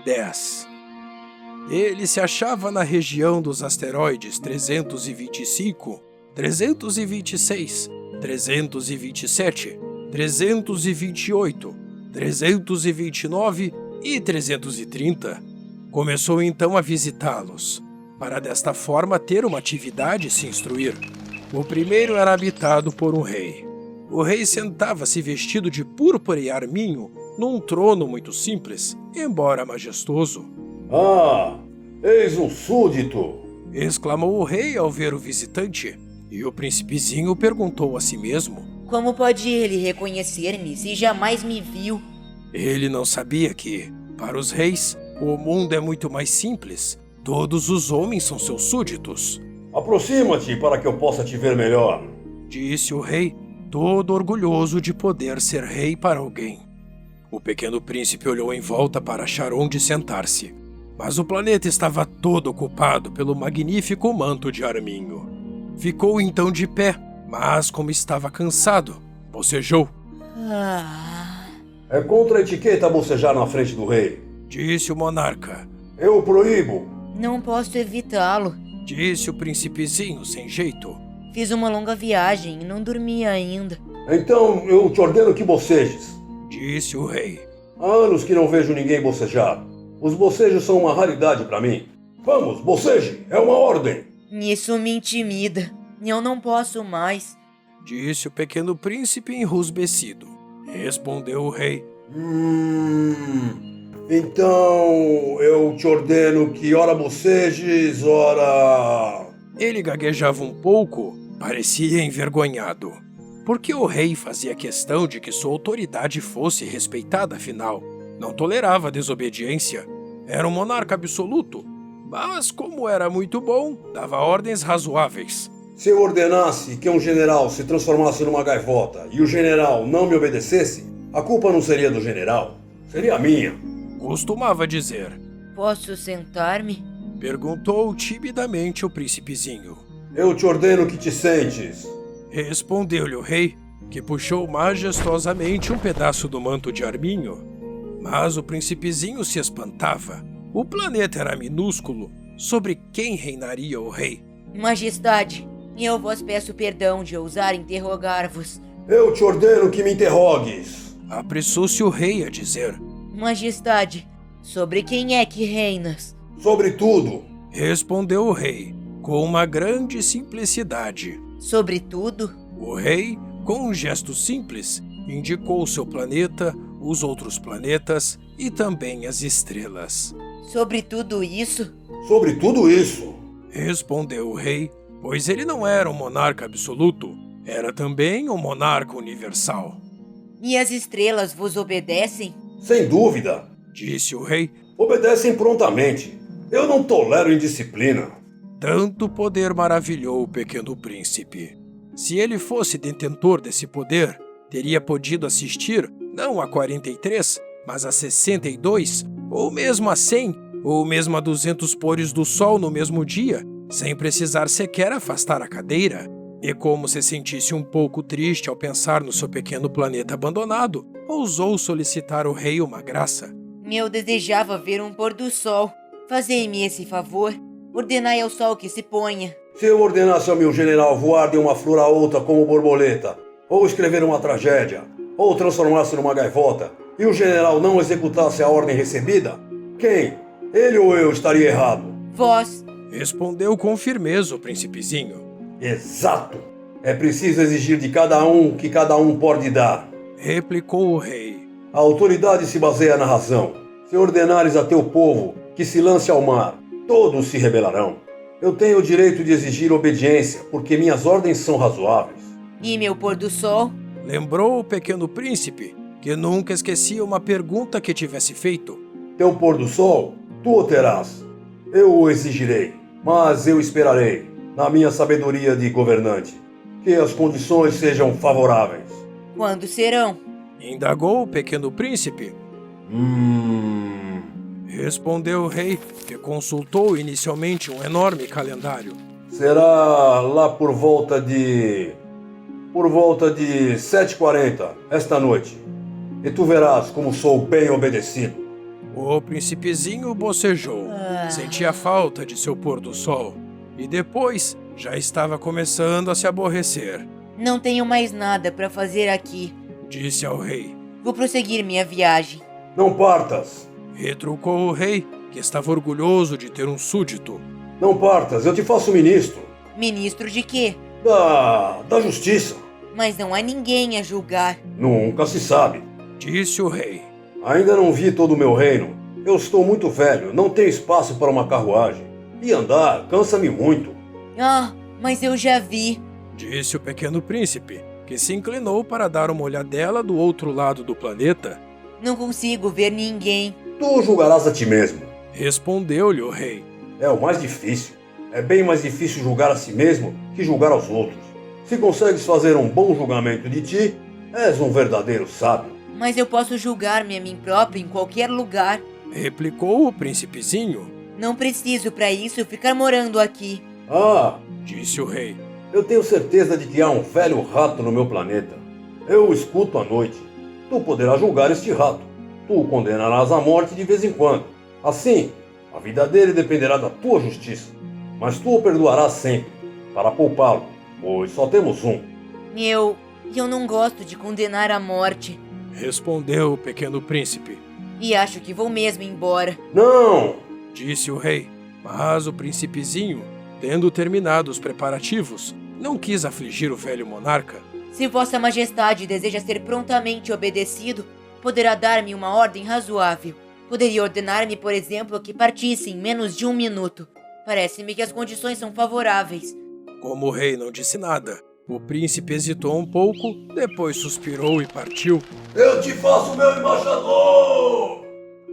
10. Ele se achava na região dos asteroides 325, 326, 327, 328, 329 e 330. Começou então a visitá-los, para desta forma ter uma atividade e se instruir. O primeiro era habitado por um rei. O rei sentava-se vestido de púrpura e arminho, num trono muito simples, embora majestoso. Ah, eis um súdito! Exclamou o rei ao ver o visitante, e o príncipezinho perguntou a si mesmo. Como pode ele reconhecer-me se jamais me viu? Ele não sabia que, para os reis, o mundo é muito mais simples. Todos os homens são seus súditos. Aproxima-te para que eu possa te ver melhor, Disse o rei, todo orgulhoso de poder ser rei para alguém. O pequeno príncipe olhou em volta para achar onde sentar-se, mas o planeta estava todo ocupado pelo magnífico manto de arminho. Ficou então de pé, mas como estava cansado, bocejou. É contra a etiqueta bocejar na frente do rei. Disse o monarca. Eu o proíbo. Não posso evitá-lo. Disse o príncipezinho sem jeito. Fiz uma longa viagem e não dormi ainda. Então eu te ordeno que bocejes. Disse o rei. Há anos que não vejo ninguém bocejar. Os bocejos são uma raridade para mim. Vamos, boceje, é uma ordem. Isso me intimida. Eu não posso mais. Disse o pequeno príncipe enrusbecido. Respondeu o rei. Então eu te ordeno que ora bocejes, ora... Ele gaguejava um pouco, parecia envergonhado, porque o rei fazia questão de que sua autoridade fosse respeitada, afinal. Não tolerava desobediência. Era um monarca absoluto, mas como era muito bom, dava ordens razoáveis. Se eu ordenasse que um general se transformasse numa gaivota e o general não me obedecesse, a culpa não seria do general, seria minha. Costumava dizer. Posso sentar-me? Perguntou timidamente o príncipezinho. Eu te ordeno que te sentes. Respondeu-lhe o rei, que puxou majestosamente um pedaço do manto de arminho. Mas o príncipezinho se espantava. O planeta era minúsculo. Sobre quem reinaria o rei? Majestade, eu vos peço perdão de ousar interrogar-vos. Eu te ordeno que me interrogues. Apressou-se o rei a dizer. Majestade, sobre quem é que reinas? Sobre tudo. Respondeu o rei, com uma grande simplicidade. Sobre tudo? O rei, com um gesto simples, indicou seu planeta, os outros planetas e também as estrelas. Sobre tudo isso? Sobre tudo isso. Respondeu o rei, pois ele não era um monarca absoluto, era também um monarca universal. E as estrelas vos obedecem? Sem dúvida. Disse o rei. Obedecem prontamente. Eu não tolero indisciplina. Tanto poder maravilhou o pequeno príncipe. Se ele fosse detentor desse poder, teria podido assistir não a 43, mas a 62, ou mesmo a 100, ou mesmo a 200 pôres do sol no mesmo dia, sem precisar sequer afastar a cadeira. E como se sentisse um pouco triste ao pensar no seu pequeno planeta abandonado, ousou solicitar ao rei uma graça. Eu desejava ver um pôr do sol. Fazei-me esse favor. Ordenai ao sol que se ponha. Se eu ordenasse ao meu general voar de uma flor a outra como borboleta, ou escrever uma tragédia, ou transformar-se numa gaivota, e o general não executasse a ordem recebida, quem? Ele ou eu estaria errado? Vós. Respondeu com firmeza o príncipezinho. Exato! É preciso exigir de cada um o que cada um pode dar. Replicou o rei. A autoridade se baseia na razão. Se ordenares a teu povo que se lance ao mar, todos se rebelarão. Eu tenho o direito de exigir obediência, porque minhas ordens são razoáveis. E meu pôr do sol? Lembrou o pequeno príncipe, que nunca esquecia uma pergunta que tivesse feito. Teu pôr do sol, tu o terás. Eu o exigirei, mas eu esperarei, na minha sabedoria de governante, que as condições sejam favoráveis. Quando serão? Indagou o pequeno príncipe. Respondeu o rei, que consultou inicialmente um enorme calendário. Será lá por volta de 7h40, esta noite. E tu verás como sou bem obedecido. O príncipezinho bocejou. Sentia falta de seu pôr-do-sol. E depois já estava começando a se aborrecer. Não tenho mais nada para fazer aqui. Disse ao rei. Vou prosseguir minha viagem. Não partas. Retrucou o rei, que estava orgulhoso de ter um súdito. Não partas, eu te faço ministro. Ministro de quê? Da justiça. Mas não há ninguém a julgar. Nunca se sabe. Disse o rei. Ainda não vi todo o meu reino. Eu estou muito velho, não tenho espaço para uma carruagem. E andar cansa-me muito. Ah, mas eu já vi. Disse o pequeno príncipe, que se inclinou para dar uma olhadela do outro lado do planeta. Não consigo ver ninguém. Tu julgarás a ti mesmo. Respondeu-lhe o rei. É o mais difícil. É bem mais difícil julgar a si mesmo que julgar aos outros. Se consegues fazer um bom julgamento de ti, és um verdadeiro sábio. Mas eu posso julgar-me a mim próprio em qualquer lugar. Replicou o príncipezinho. Não preciso para isso ficar morando aqui. Disse o rei. Eu tenho certeza de que há um velho rato no meu planeta. Eu o escuto à noite. Tu poderás julgar este rato. Tu o condenarás à morte de vez em quando. Assim, a vida dele dependerá da tua justiça. Mas tu o perdoarás sempre, para poupá-lo, pois só temos um. Eu não gosto de condenar à morte. Respondeu o pequeno príncipe. E acho que vou mesmo embora. Não! Disse o rei. Mas o príncipezinho, tendo terminado os preparativos, não quis afligir o velho monarca. Se Vossa Majestade deseja ser prontamente obedecido, poderá dar-me uma ordem razoável. Poderia ordenar-me, por exemplo, que partisse em menos de 1 minuto. Parece-me que as condições são favoráveis. Como o rei não disse nada, o príncipe hesitou um pouco, depois suspirou e partiu. Eu te faço meu embaixador!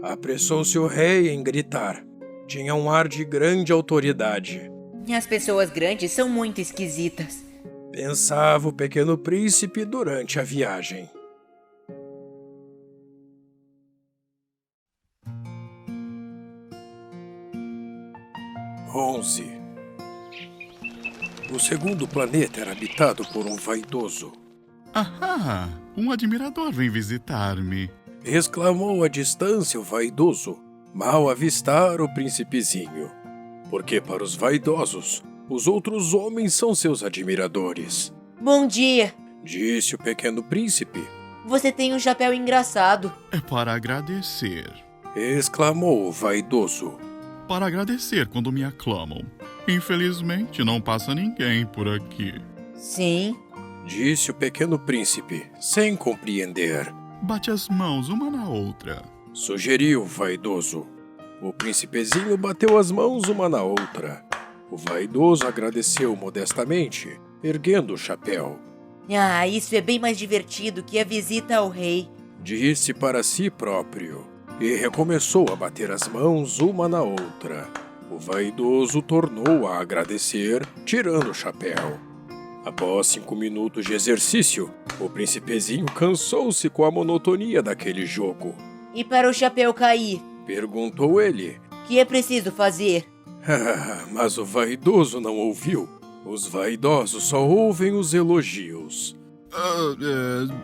Apressou-se o rei em gritar. Tinha um ar de grande autoridade. As pessoas grandes são muito esquisitas. Pensava o pequeno príncipe durante a viagem. O segundo planeta era habitado por um vaidoso. Ahá! Um admirador vem visitar-me. Exclamou à distância o vaidoso, mal avistar o príncipezinho. Porque para os vaidosos, os outros homens são seus admiradores. Bom dia! Disse o pequeno príncipe. Você tem um chapéu engraçado. É para agradecer. Exclamou o vaidoso. Para agradecer quando me aclamam. Infelizmente, não passa ninguém por aqui. Sim. Disse o pequeno príncipe, sem compreender. Bate as mãos uma na outra. Sugeriu o vaidoso. O príncipezinho bateu as mãos uma na outra. O vaidoso agradeceu modestamente, erguendo o chapéu. Ah, isso é bem mais divertido que a visita ao rei. Disse para si próprio. E recomeçou a bater as mãos uma na outra. O vaidoso tornou a agradecer, tirando o chapéu. Após 5 minutos de exercício, o príncipezinho cansou-se com a monotonia daquele jogo. E para o chapéu cair? Perguntou ele. Que é preciso fazer? Mas o vaidoso não ouviu. Os vaidosos só ouvem os elogios.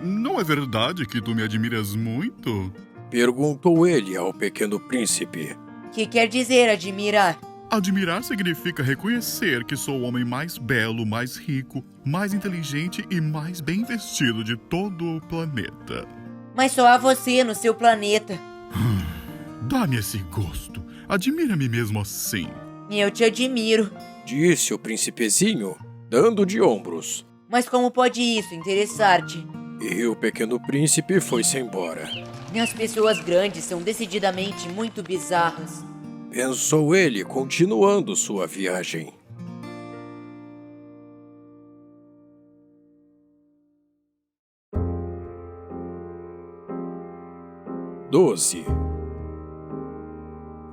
Não é verdade que tu me admiras muito? Perguntou ele ao pequeno príncipe. Que quer dizer admirar? Admirar significa reconhecer que sou o homem mais belo, mais rico, mais inteligente e mais bem vestido de todo o planeta. Mas só há você no seu planeta. Dá-me esse gosto. Admira-me mesmo assim. Eu te admiro. Disse o príncipezinho, dando de ombros. Mas como pode isso interessar-te? E o pequeno príncipe foi-se embora. As pessoas grandes são decididamente muito bizarras. Pensou ele, continuando sua viagem.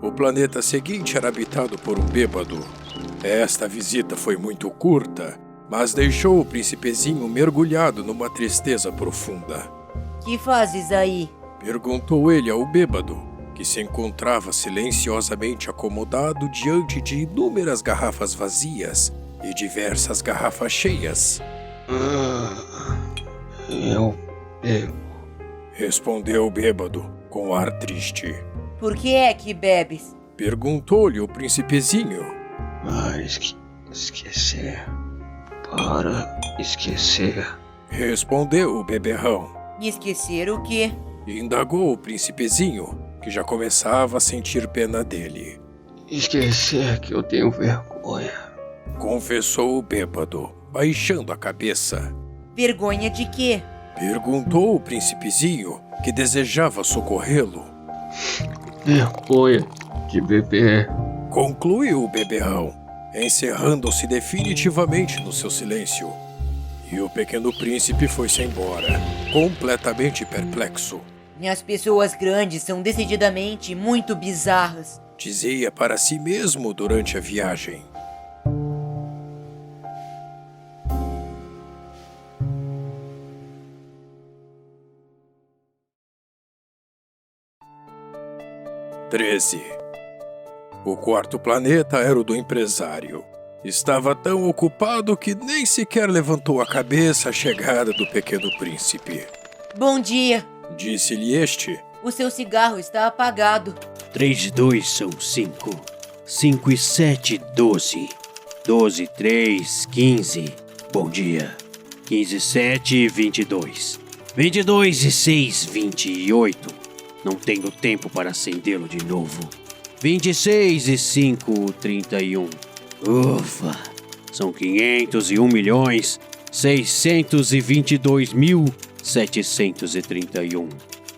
O planeta seguinte era habitado por um bêbado. Esta visita foi muito curta, mas deixou o príncipezinho mergulhado numa tristeza profunda. Que fazes aí? Perguntou ele ao bêbado, que se encontrava silenciosamente acomodado diante de inúmeras garrafas vazias e diversas garrafas cheias. Eu bebo. Respondeu o bêbado, com ar triste. Por que é que bebes? Perguntou-lhe o príncipezinho. Esquecer. Para esquecer. Respondeu o beberrão. Esquecer o quê? Indagou o príncipezinho, que já começava a sentir pena dele. Esquecer que eu tenho vergonha. Confessou o bêbado, baixando a cabeça. Vergonha de quê? Perguntou o príncipezinho, que desejava socorrê-lo. Vergonha de beber. Concluiu o beberrão, encerrando-se definitivamente no seu silêncio. E o pequeno príncipe foi-se embora, completamente perplexo. As pessoas grandes são decididamente muito bizarras. Dizia para si mesmo durante a viagem. O quarto planeta era o do empresário. Estava tão ocupado que nem sequer levantou a cabeça à chegada do pequeno príncipe. Bom dia. Disse-lhe este. O seu cigarro está apagado. 3 e 2 são 5. 5 e 7, 12. 12 e 3, 15. Bom dia. 15 e 7, 22. 22 e 6, 28. Não tenho tempo para acendê-lo de novo. 26 e 5, 31. Ufa! São 501.622.731.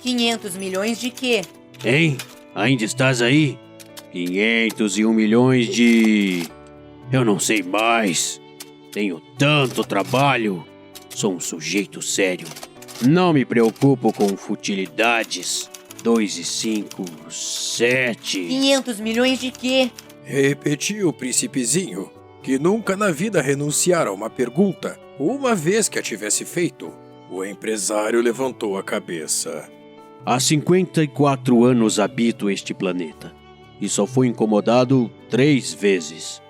500 milhões de quê? Hein? Ainda estás aí? 501 milhões de... Eu não sei mais. Tenho tanto trabalho. Sou um sujeito sério. Não me preocupo com futilidades. 2 e 5, 7... 500 milhões de quê? Repetiu o príncipezinho, que nunca na vida renunciara a uma pergunta, uma vez que a tivesse feito. O empresário levantou a cabeça. Há 54 anos habito este planeta, e só fui incomodado 3 vezes.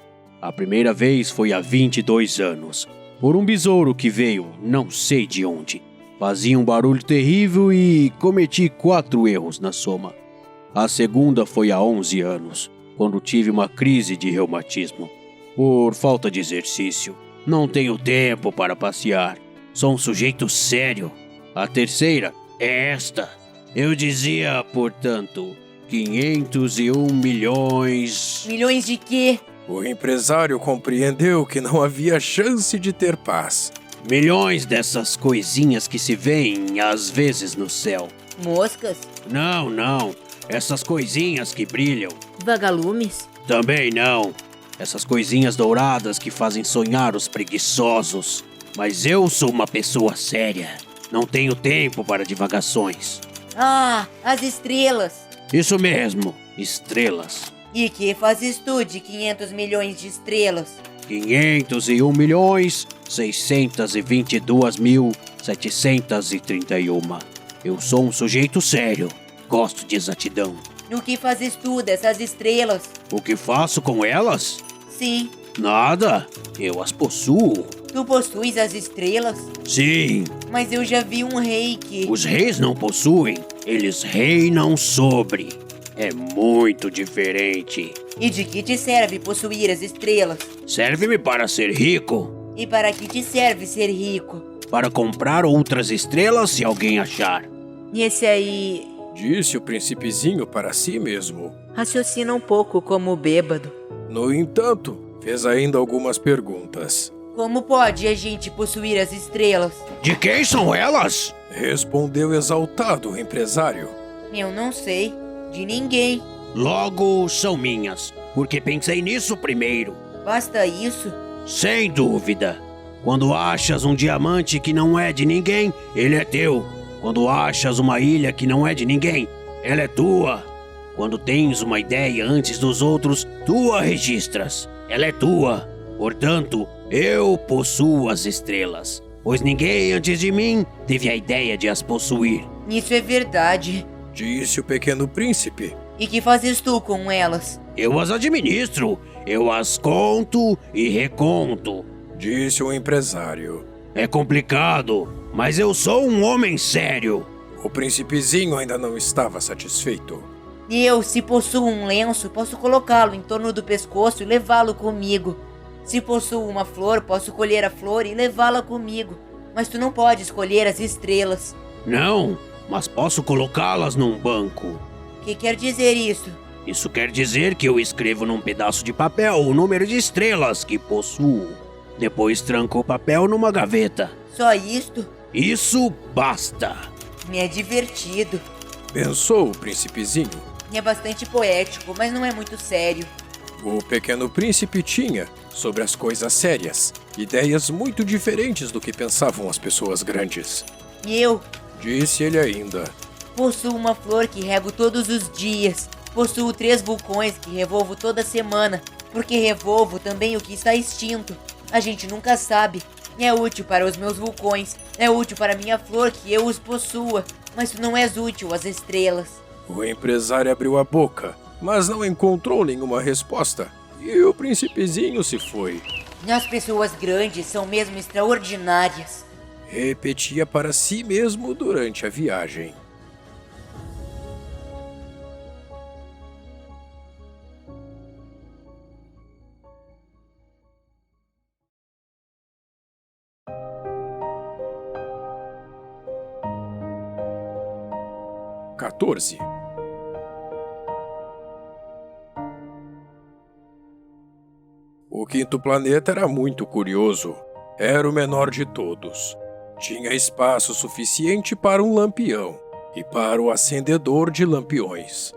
A primeira vez foi há 22 anos, por um besouro que veio, não sei de onde. Fazia um barulho terrível e cometi 4 erros na soma. A segunda foi há 11 anos, quando tive uma crise de reumatismo. Por falta de exercício, não tenho tempo para passear. Sou um sujeito sério. A terceira é esta. Eu dizia, portanto, 501 milhões... Milhões de quê? O empresário compreendeu que não havia chance de ter paz. Milhões dessas coisinhas que se veem às vezes no céu. Moscas? Não. Essas coisinhas que brilham. Vagalumes? Também não. Essas coisinhas douradas que fazem sonhar os preguiçosos. Mas eu sou uma pessoa séria. Não tenho tempo para divagações. Ah, as estrelas. Isso mesmo, estrelas. E que fazes tu de 500 milhões de estrelas? 501.622.731. Eu sou um sujeito sério. Gosto de exatidão. O que fazes tu dessas estrelas? O que faço com elas? Sim. Nada. Eu as possuo. Tu possuis as estrelas? Sim. Mas eu já vi um rei que... Os reis não possuem. Eles reinam sobre. É muito diferente. E de que te serve possuir as estrelas? Serve-me para ser rico. E para que te serve ser rico? Para comprar outras estrelas se alguém achar. E esse aí... Disse o príncipezinho para si mesmo. raciocina um pouco como bêbado. No entanto, fez ainda algumas perguntas. Como pode a gente possuir as estrelas? De quem são elas? Respondeu exaltado o empresário. Eu não sei. De ninguém. Logo, são minhas, porque pensei nisso primeiro. Basta isso? Sem dúvida. Quando achas um diamante que não é de ninguém, ele é teu. Quando achas uma ilha que não é de ninguém, ela é tua. Quando tens uma ideia antes dos outros, tu a registras. Ela é tua. Portanto, eu possuo as estrelas, pois ninguém antes de mim teve a ideia de as possuir. Isso é verdade. Disse o pequeno príncipe. E que fazes tu com elas? Eu as administro. Eu as conto e reconto. Disse o empresário. É complicado, mas eu sou um homem sério. O príncipezinho ainda não estava satisfeito. Eu, se possuo um lenço, posso colocá-lo em torno do pescoço e levá-lo comigo. Se possuo uma flor, posso colher a flor e levá-la comigo. Mas tu não pode escolher as estrelas. Não, mas posso colocá-las num banco. O que quer dizer isso? Isso quer dizer que eu escrevo num pedaço de papel o número de estrelas que possuo. Depois tranco o papel numa gaveta. Só isto? Isso basta. Me é divertido. Pensou o príncipezinho. É bastante poético, mas não é muito sério. O pequeno príncipe tinha, sobre as coisas sérias, ideias muito diferentes do que pensavam as pessoas grandes. Eu Disse ele ainda. possuo uma flor que rego todos os dias. Possuo 3 vulcões que revolvo toda semana, porque revolvo também o que está extinto. A gente nunca sabe. É útil para os meus vulcões, é útil para minha flor que eu os possua, mas tu não és útil às estrelas. O empresário abriu a boca, mas não encontrou nenhuma resposta. E o príncipezinho se foi. As pessoas grandes são mesmo extraordinárias. Repetia para si mesmo durante a viagem. (14) O quinto planeta era muito curioso. Era o menor de todos. Tinha espaço suficiente para um lampião e para o acendedor de lampiões.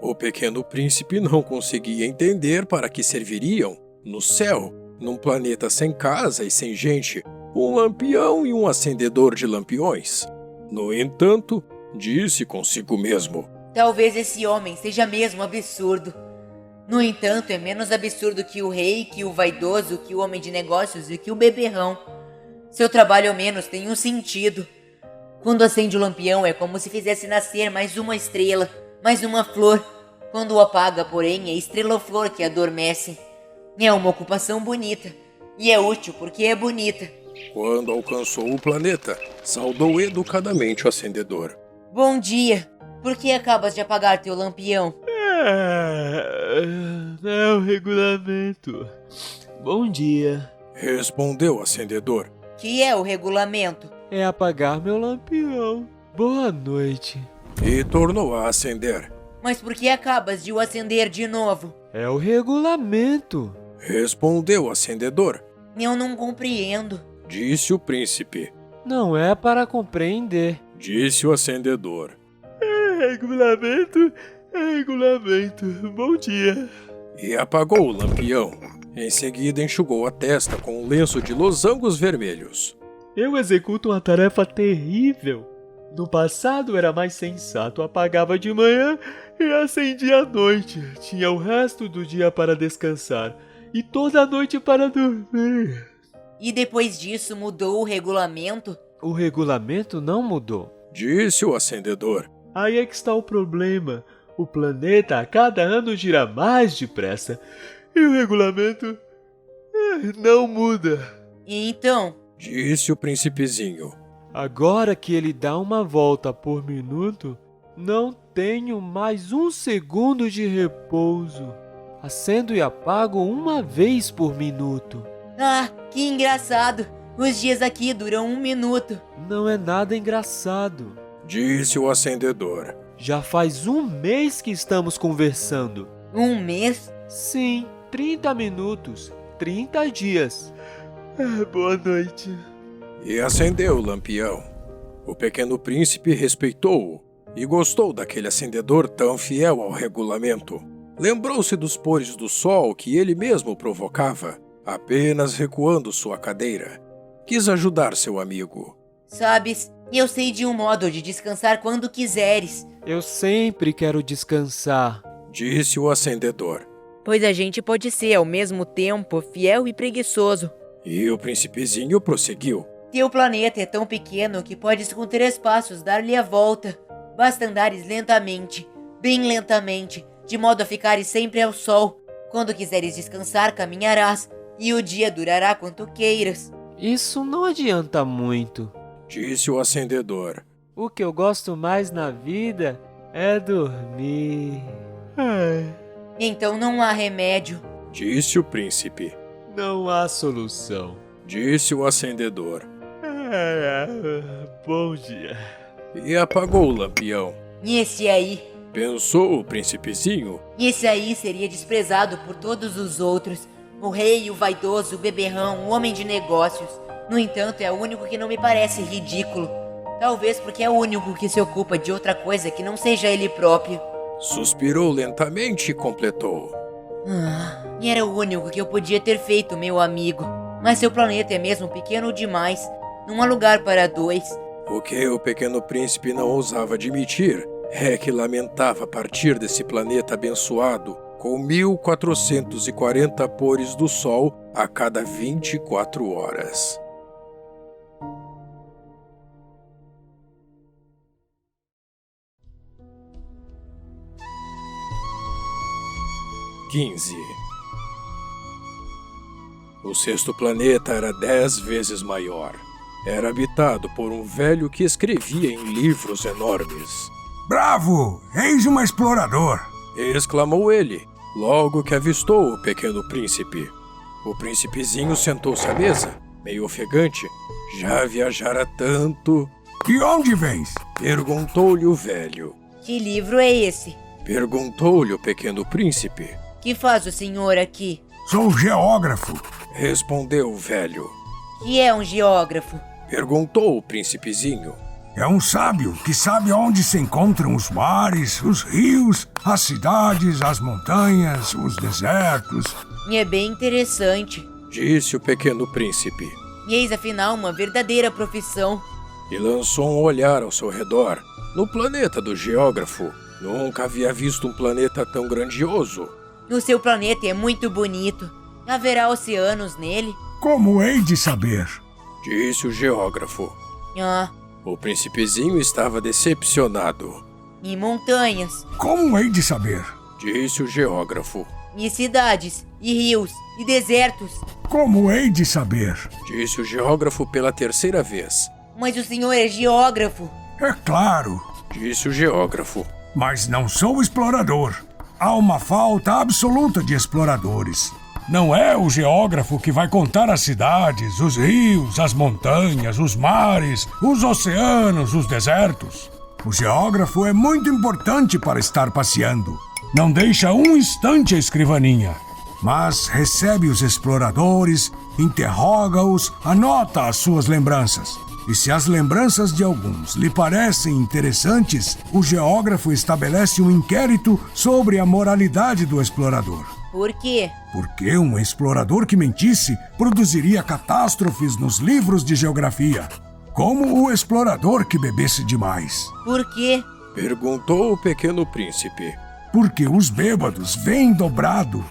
O pequeno príncipe não conseguia entender para que serviriam, no céu, num planeta sem casa e sem gente, um lampião e um acendedor de lampiões. No entanto, disse consigo mesmo: Talvez esse homem seja mesmo absurdo. No entanto, é menos absurdo que o rei, que o vaidoso, que o homem de negócios e que o beberrão. Seu trabalho ao menos tem um sentido. Quando acende o lampião é como se fizesse nascer mais uma estrela, mais uma flor. Quando o apaga, porém, é estrela ou flor que adormecem. É uma ocupação bonita. E é útil porque é bonita. Quando alcançou o planeta, saudou educadamente o acendedor. Bom dia. Por que acabas de apagar teu lampião? É o regulamento. Bom dia. Respondeu o acendedor. Que é o regulamento? É apagar meu lampião. Boa noite. E tornou a acender. Mas por que acabas de o acender de novo? É o regulamento. Respondeu o acendedor. Eu não compreendo. Disse o príncipe. Não é para compreender. Disse o acendedor. Regulamento. Bom dia. E apagou o lampião. Em seguida enxugou a testa com um lenço de losangos vermelhos. Eu executo uma tarefa terrível. No passado era mais sensato, apagava de manhã e acendia à noite. Tinha o resto do dia para descansar e toda a noite para dormir. E depois disso mudou o regulamento? O regulamento não mudou. Disse o acendedor. Aí é que está o problema. O planeta a cada ano gira mais depressa e o regulamento não muda. E então? Disse o príncipezinho. Agora que ele dá uma volta por minuto, não tenho mais um segundo de repouso. Acendo e apago uma vez por minuto. Ah, que engraçado! Os dias aqui duram 1 minuto. Não é nada engraçado. Disse o acendedor. Já faz 1 mês que estamos conversando. 1 mês? Sim, 30 minutos, 30 dias. Boa noite. E acendeu o lampião. O pequeno príncipe respeitou-o e gostou daquele acendedor tão fiel ao regulamento. Lembrou-se dos pôres do sol que ele mesmo provocava, apenas recuando sua cadeira. Quis ajudar seu amigo. Sabes, eu sei de um modo de descansar quando quiseres. Eu sempre quero descansar. Disse o acendedor. Pois a gente pode ser ao mesmo tempo fiel e preguiçoso. E o príncipezinho prosseguiu. Teu planeta é tão pequeno que podes com 3 passos dar-lhe a volta. Basta andares lentamente, bem lentamente, de modo a ficares sempre ao sol. Quando quiseres descansar, caminharás, e o dia durará quanto queiras. Isso não adianta muito. Disse o acendedor. O que eu gosto mais na vida é dormir. Ai, Então não há remédio. Disse o príncipe. não há solução. Disse o acendedor. Bom dia. E apagou o lampião. E esse aí? Pensou o príncipezinho. E esse aí seria desprezado por todos os outros. O rei, o vaidoso, o beberrão, o homem de negócios. No entanto, é o único que não me parece ridículo. Talvez porque é o único que se ocupa de outra coisa que não seja ele próprio. Suspirou lentamente e completou. E era o único que eu podia ter feito, meu amigo. Mas seu planeta é mesmo pequeno demais. Não há lugar para dois. O que o pequeno príncipe não ousava admitir é que lamentava partir desse planeta abençoado com 1440 pores do sol a cada 24 horas. O sexto planeta era 10 vezes maior. Era habitado por um velho que escrevia em livros enormes. Bravo! Eis um explorador! Exclamou ele, logo que avistou o pequeno príncipe. O príncipezinho sentou-se à mesa, meio ofegante. Já viajara tanto. De onde vens? Perguntou-lhe o velho. Que livro é esse? Perguntou-lhe o pequeno príncipe. Que faz o senhor aqui? Sou geógrafo. Respondeu o velho. Que é um geógrafo? Perguntou o príncipezinho. É um sábio que sabe onde se encontram os mares, os rios, as cidades, as montanhas, os desertos. E é bem interessante. Disse o pequeno príncipe. E eis afinal uma verdadeira profissão. E lançou um olhar ao seu redor. No planeta do geógrafo, nunca havia visto um planeta tão grandioso. O seu planeta é muito bonito. Haverá oceanos nele? Como hei de saber? Disse o geógrafo. O príncipezinho estava decepcionado. E montanhas? Como hei de saber? Disse o geógrafo. E cidades? E rios? E desertos? Como hei de saber? Disse o geógrafo pela terceira vez. Mas o senhor é geógrafo. É claro. Disse o geógrafo. Mas não sou explorador. Há uma falta absoluta de exploradores. Não é o geógrafo que vai contar as cidades, os rios, as montanhas, os mares, os oceanos, os desertos. O geógrafo é muito importante para estar passeando. Não deixa um instante a escrivaninha, mas recebe os exploradores, interroga-os, anota as suas lembranças. E se as lembranças de alguns lhe parecem interessantes, o geógrafo estabelece um inquérito sobre a moralidade do explorador. Por quê? Porque um explorador que mentisse produziria catástrofes nos livros de geografia, como o explorador que bebesse demais. Por quê? Perguntou o pequeno príncipe. Porque os bêbados vêm dobrado.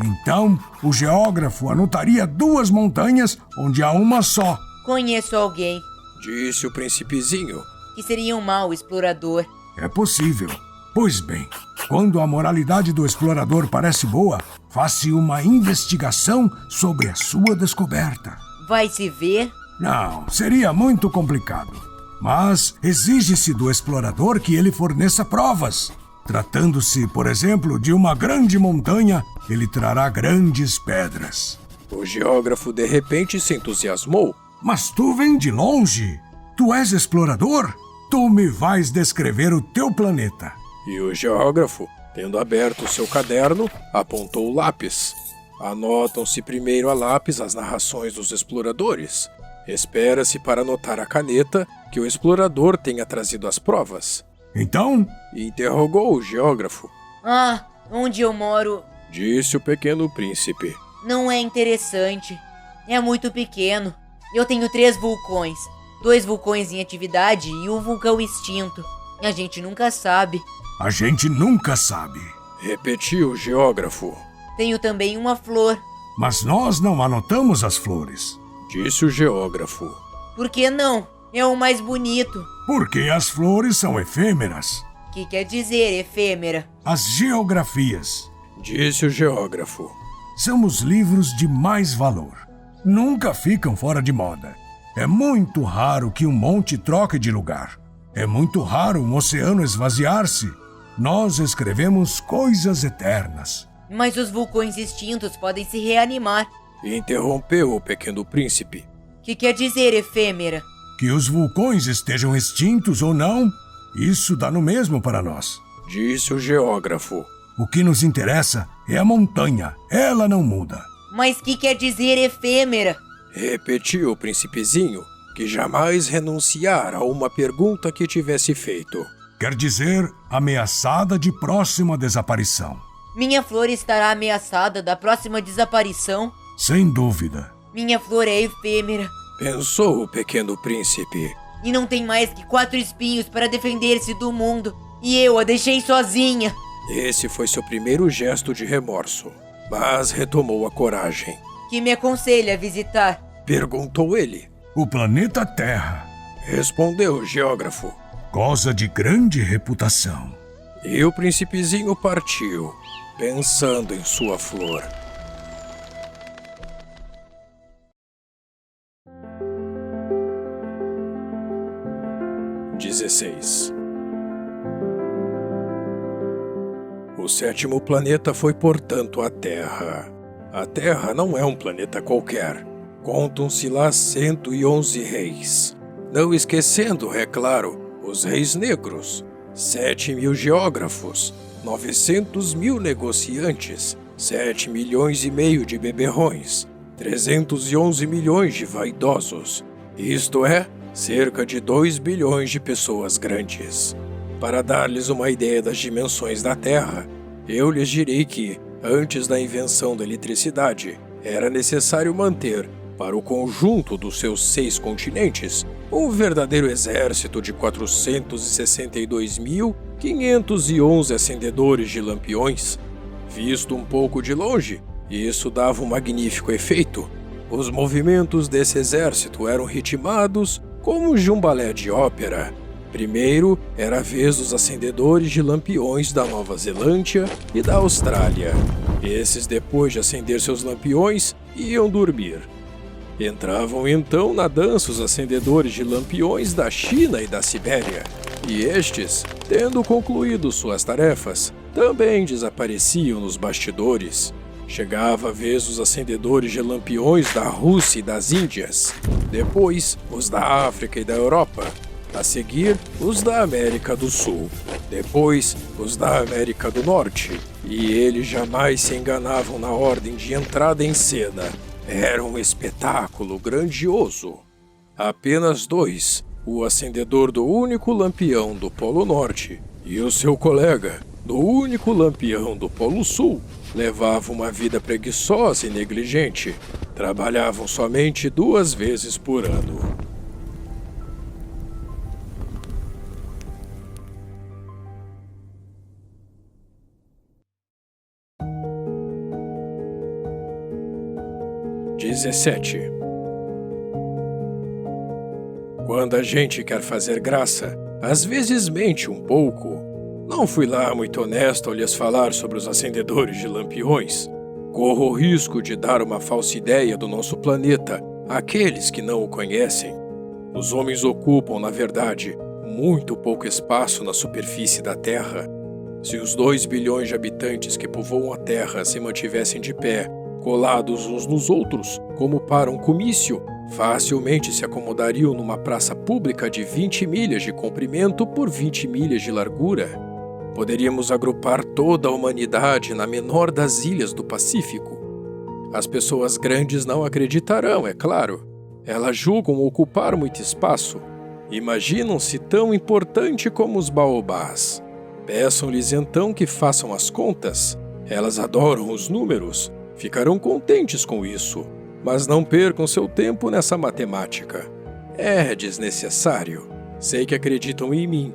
Então, o geógrafo anotaria 2 montanhas onde há uma só. Conheço alguém. Disse o príncipezinho. Que seria um mau explorador. É possível. Pois bem, quando a moralidade do explorador parece boa, faça uma investigação sobre a sua descoberta. Vai se ver? Não, seria muito complicado. Mas exige-se do explorador que ele forneça provas. Tratando-se, por exemplo, de uma grande montanha, ele trará grandes pedras. O geógrafo de repente se entusiasmou. Mas tu vem de longe? Tu és explorador? Tu me vais descrever o teu planeta. E o geógrafo, tendo aberto seu caderno, apontou o lápis. Anotam-se primeiro a lápis as narrações dos exploradores. Espera-se para anotar a caneta que o explorador tenha trazido as provas. Então? Interrogou o geógrafo. Onde eu moro... Disse o pequeno príncipe. Não é interessante. É muito pequeno. Eu tenho 3 vulcões. 2 vulcões em atividade e um vulcão extinto. A gente nunca sabe. A gente nunca sabe. Repetiu o geógrafo. Tenho também uma flor. Mas nós não anotamos as flores. Disse o geógrafo. Por que não? É o mais bonito. Porque as flores são efêmeras. Que quer dizer efêmera? As geografias. Disse o geógrafo. São os livros de mais valor. Nunca ficam fora de moda. É muito raro que um monte troque de lugar. É muito raro um oceano esvaziar-se. Nós escrevemos coisas eternas. Mas os vulcões extintos podem se reanimar. Interrompeu o pequeno príncipe. Que quer dizer efêmera? Que os vulcões estejam extintos ou não, isso dá no mesmo para nós. Disse o geógrafo. O que nos interessa é a montanha. Ela não muda. Mas que quer dizer efêmera? Repetiu o príncipezinho, que jamais renunciara a uma pergunta que tivesse feito. Quer dizer, ameaçada de próxima desaparição. Minha flor estará ameaçada da próxima desaparição? Sem dúvida. Minha flor é efêmera. Pensou o pequeno príncipe. E não tem mais que 4 espinhos para defender-se do mundo. E eu a deixei sozinha. Esse foi seu primeiro gesto de remorso, mas retomou a coragem. Que me aconselha a visitar? Perguntou ele. O planeta Terra. Respondeu o geógrafo. Goza de grande reputação. E o príncipezinho partiu, pensando em sua flor. O 7º planeta foi, portanto, a Terra. A Terra não é um planeta qualquer. Contam-se lá 111 reis. Não esquecendo, é claro, os reis negros, 7.000 geógrafos, 900.000 negociantes, 7 milhões e meio de beberrões, 311 milhões de vaidosos, isto é, cerca de 2 bilhões de pessoas grandes. Para dar-lhes uma ideia das dimensões da Terra, eu lhes direi que, antes da invenção da eletricidade, era necessário manter, para o conjunto dos seus 6 continentes, um verdadeiro exército de 462.511 acendedores de lampiões. Visto um pouco de longe, isso dava um magnífico efeito. Os movimentos desse exército eram ritmados como os de um balé de ópera. Primeiro era a vez dos acendedores de lampiões da Nova Zelândia e da Austrália. Esses, depois de acender seus lampiões, iam dormir. Entravam então na dança os acendedores de lampiões da China e da Sibéria, e estes, tendo concluído suas tarefas, também desapareciam nos bastidores. Chegava a vez dos acendedores de lampiões da Rússia e das Índias, depois os da África e da Europa, a seguir os da América do Sul, depois os da América do Norte, e eles jamais se enganavam na ordem de entrada em cena. Era um espetáculo grandioso. Apenas 2, o acendedor do único lampião do Polo Norte e o seu colega, do único lampião do Polo Sul, levavam uma vida preguiçosa e negligente. Trabalhavam somente 2 vezes por ano. Quando a gente quer fazer graça, às vezes mente um pouco. Não fui lá muito honesto ao lhes falar sobre os acendedores de lampiões. Corro o risco de dar uma falsa ideia do nosso planeta àqueles que não o conhecem. Os homens ocupam, na verdade, muito pouco espaço na superfície da Terra. Se os 2 bilhões de habitantes que povoam a Terra se mantivessem de pé, colados uns nos outros, como para um comício, facilmente se acomodariam numa praça pública de 20 milhas de comprimento por 20 milhas de largura. Poderíamos agrupar toda a humanidade na menor das ilhas do Pacífico. As pessoas grandes não acreditarão, é claro. Elas julgam ocupar muito espaço. Imaginam-se tão importante como os baobás. Peçam-lhes então que façam as contas. Elas adoram os números. Ficarão contentes com isso, mas não percam seu tempo nessa matemática. É desnecessário. Sei que acreditam em mim.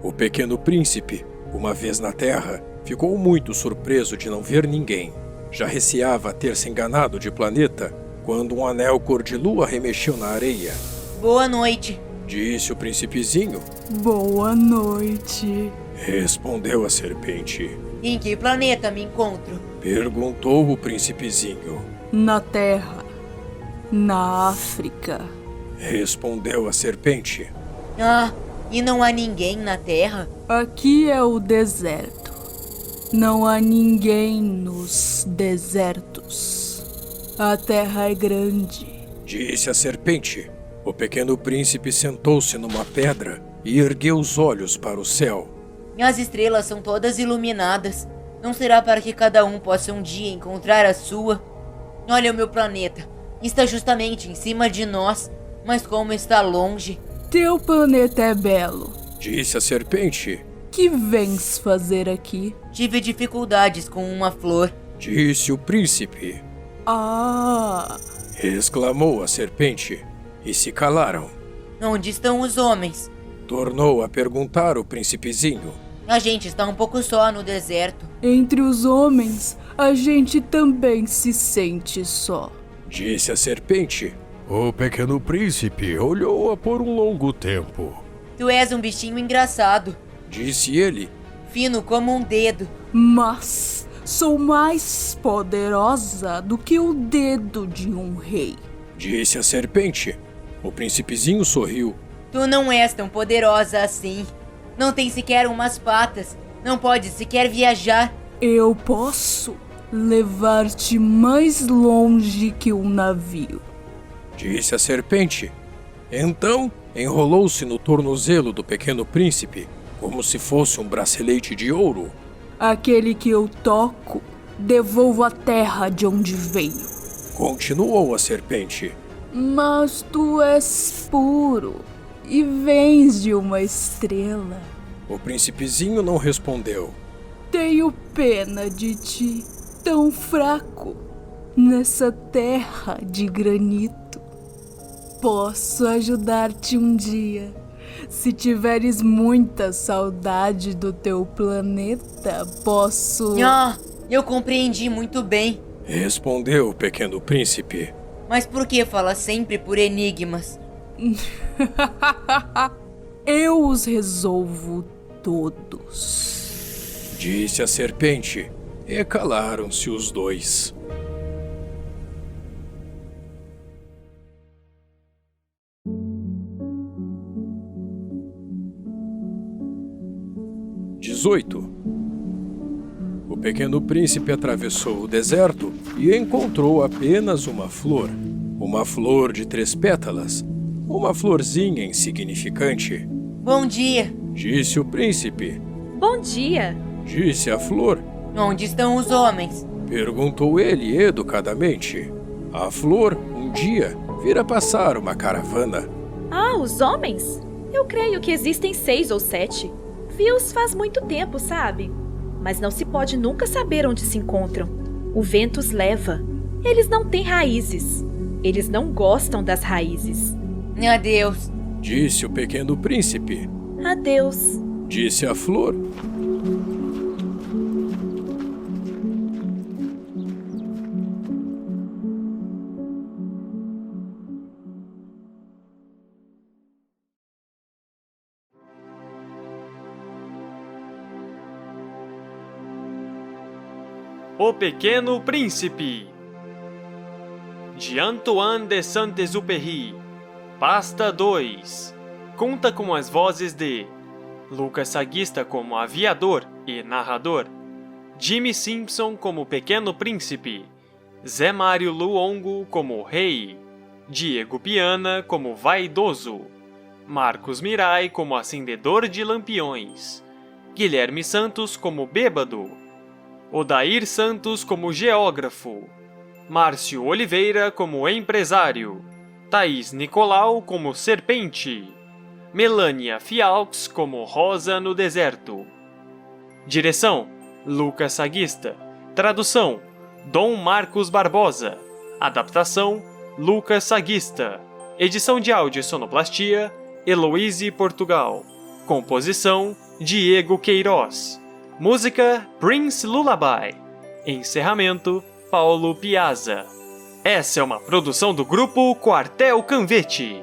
O pequeno príncipe, uma vez na Terra, ficou muito surpreso de não ver ninguém. Já receava ter se enganado de planeta quando um anel cor de lua remexeu na areia. Boa noite, Disse o príncipezinho. Boa noite. Respondeu a serpente. Em que planeta me encontro? Perguntou o príncipezinho. Na Terra. Na África. Respondeu a serpente. Ah, E não há ninguém na Terra? Aqui é o deserto. Não há ninguém nos desertos. A terra é grande. Disse a serpente. O pequeno príncipe sentou-se numa pedra e ergueu os olhos para o céu. As estrelas são todas iluminadas. Não será para que cada um possa um dia encontrar a sua? Olha o meu planeta. Está justamente em cima de nós, mas como está longe. Teu planeta é belo. Disse a serpente. Que vens fazer aqui? Tive dificuldades com uma flor. Disse o príncipe. Ah! Exclamou a serpente. E se calaram. Onde estão os homens? Tornou a perguntar o príncipezinho. A gente está um pouco só no deserto. Entre os homens, a gente também se sente só. Disse a serpente. O pequeno príncipe olhou-a por um longo tempo. Tu és um bichinho engraçado. Disse ele. Fino como um dedo. Mas sou mais poderosa do que o dedo de um rei. Disse a serpente. O príncipezinho sorriu. Tu não és tão poderosa assim. Não tem sequer umas patas. Não pode sequer viajar. Eu posso levar-te mais longe que um navio. Disse a serpente. Então enrolou-se no tornozelo do pequeno príncipe, como se fosse um bracelete de ouro. Aquele que eu toco, devolvo a terra de onde veio. Continuou a serpente. Mas tu és puro e vens de uma estrela. O príncipezinho não respondeu. Tenho pena de ti, tão fraco, nessa terra de granito. Posso ajudar-te um dia. Se tiveres muita saudade do teu planeta, posso... Ah, eu compreendi muito bem. Respondeu o pequeno príncipe. Mas por que fala sempre por enigmas? Eu os resolvo todos. Disse a serpente. E calaram-se os dois. O pequeno príncipe atravessou o deserto e encontrou apenas uma flor de 3 pétalas, uma florzinha insignificante. Bom dia. Disse o príncipe. Bom dia. Disse a flor. Onde estão os homens? Perguntou ele educadamente. A flor, um dia, vira passar uma caravana. Ah, os homens? Eu creio que existem 6 ou 7. Vi-os faz muito tempo, sabe? Mas não se pode nunca saber onde se encontram. O vento os leva. Eles não têm raízes. Eles não gostam das raízes. Adeus. Disse o pequeno príncipe. Adeus. Disse a flor. O Pequeno Príncipe, de Antoine de Saint-Exupéry, Pasta 2. Conta com as vozes de Lucas Saguista como aviador e narrador, Jimmy Simpson como Pequeno Príncipe, Zé Mário Luongo como Rei, Diego Piana como Vaidoso, Marcos Mirai como Acendedor de Lampiões, Guilherme Santos como Bêbado, Odair Santos como Geógrafo, Márcio Oliveira como Empresário, Thaís Nicolau como Serpente, Melânia Fialx como Rosa no Deserto. Direção: Lucas Saguista. Tradução: Dom Marcos Barbosa. Adaptação: Lucas Saguista. Edição de áudio e sonoplastia: Heloíse Portugal. Composição: Diego Queiroz. Música: Prince Lullaby. Encerramento: Paulo Piazza. Essa é uma produção do grupo Quartel Canvete.